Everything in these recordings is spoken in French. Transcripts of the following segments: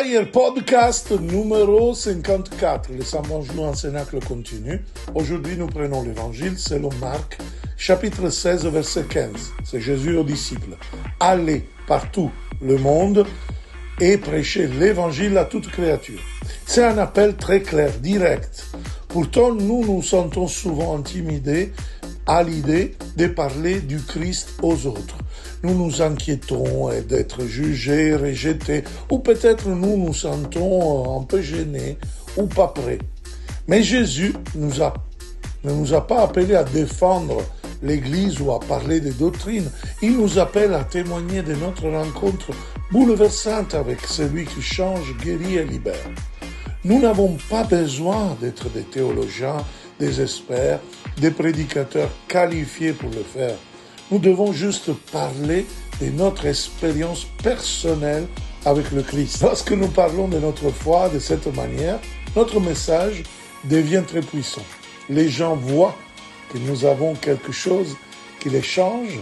Fire Podcast numéro 54, le Saint-Bonjour en Cénacle continue. Aujourd'hui, nous prenons l'Évangile selon Marc, chapitre 16, verset 15. C'est Jésus aux disciples. Allez partout le monde et prêchez l'Évangile à toute créature. C'est un appel très clair, direct. Pourtant, nous nous sentons souvent intimidés à l'idée de parler du Christ aux autres. Nous nous inquiétons d'être jugés, rejetés, ou peut-être nous sentons un peu gênés ou pas prêts. Mais Jésus ne nous a pas appelés à défendre l'Église ou à parler des doctrines. Il nous appelle à témoigner de notre rencontre bouleversante avec celui qui change, guérit et libère. Nous n'avons pas besoin d'être des théologiens, des experts, des prédicateurs qualifiés pour le faire. Nous devons juste parler de notre expérience personnelle avec le Christ. Lorsque nous parlons de notre foi de cette manière, notre message devient très puissant. Les gens voient que nous avons quelque chose qui les change,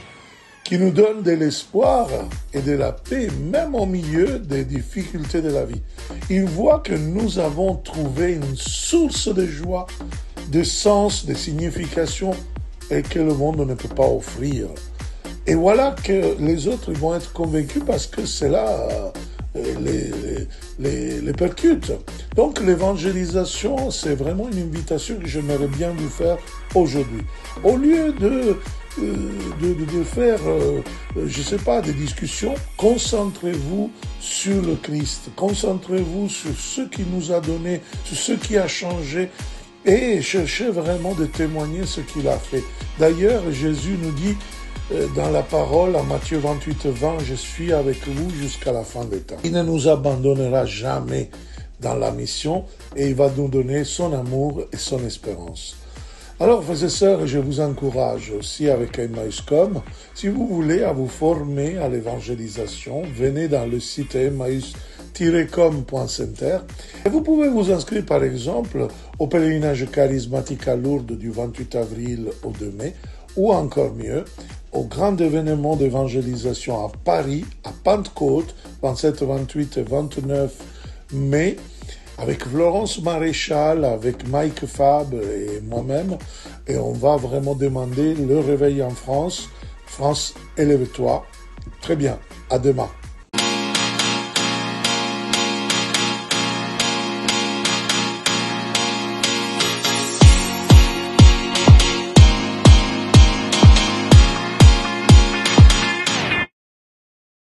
qui nous donne de l'espoir et de la paix, même au milieu des difficultés de la vie. Ils voient que nous avons trouvé une source de joie, de sens, de signification et que le monde ne peut pas offrir. Et voilà que les autres vont être convaincus parce que cela les percute. Donc l'évangélisation, c'est vraiment une invitation que j'aimerais bien vous faire aujourd'hui. Au lieu de faire, je sais pas, des discussions, concentrez-vous sur le Christ, concentrez-vous sur ce qu'il nous a donné, sur ce qui a changé, et cherchez vraiment de témoigner ce qu'il a fait. D'ailleurs, Jésus nous dit dans la parole, en Matthieu 28, 20, « Je suis avec vous jusqu'à la fin des temps ». Il ne nous abandonnera jamais dans la mission et il va nous donner son amour et son espérance. Alors, frères et sœurs, je vous encourage aussi avec Emmaüs.com. Si vous voulez à vous former à l'évangélisation, venez dans le site emmaüs-com.center et vous pouvez vous inscrire par exemple au pèlerinage charismatique à Lourdes du 28 avril au 2 mai ou encore mieux, au grand événement d'évangélisation à Paris, à Pentecôte, 27, 28 et 29 mai, avec Florence Maréchal, avec Mike Fab et moi-même, et on va vraiment demander le réveil en France. France, élève-toi. Très bien, à demain.